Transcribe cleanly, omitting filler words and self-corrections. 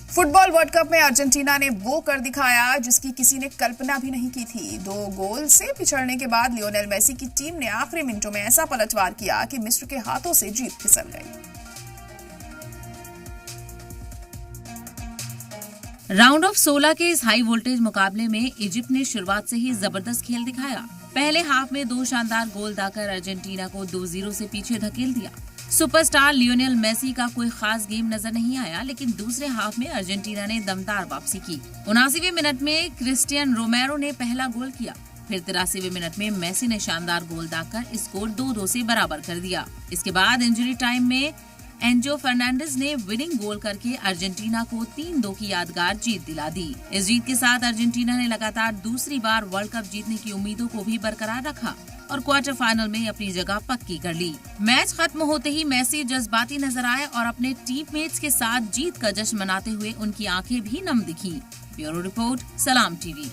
Football world cup में Argentina ने वो कर दिखाया जिसकी किसी ने कल्पना भी नहीं की थी। 2 गोल से पिछड़ने के बाद लियोनेल मेसी की टीम ने आखिरी मिनटों में ऐसा पलटवार किया कि मिस्र के हाथों से जीत फिसल गई। राउंड ऑफ 16 के इस हाई वोल्टेज मुकाबले में इजिप्ट ने शुरुआत से ही जबरदस्त खेल दिखाया। पहले हाफ में 2 शानदार गोल दाकर अर्जेंटीना को 2-0 से पीछे धकेल दिया। सुपरस्टार लियोनेल मेसी का कोई खास गेम नजर नहीं आया, लेकिन दूसरे हाफ में अर्जेंटीना ने दमदार वापसी की। 79वें मिनट में क्रिस्टियन रोमेरो ने पहला गोल किया। फिर 83वें मिनट में मेसी ने शानदार गोल दाकर स्कोर 2-2 से बराबर कर दिया। इसके बाद इंजरी टाइम में एंजो फर्नांडिस ने विनिंग गोल करके अर्जेंटीना को 3-2 की यादगार जीत दिला दी। इस जीत के साथ अर्जेंटीना ने लगातार दूसरी बार वर्ल्ड कप जीतने की उम्मीदों को भी बरकरार रखा और क्वार्टर फाइनल में अपनी जगह पक्की कर ली। मैच खत्म होते ही मेसी जज्बाती नजर आए और अपने टीममेट्स के साथ जीत का जश्न मनाते हुए उनकी आंखें भी नम दिखी। ब्यूरो रिपोर्ट, सलाम टीवी।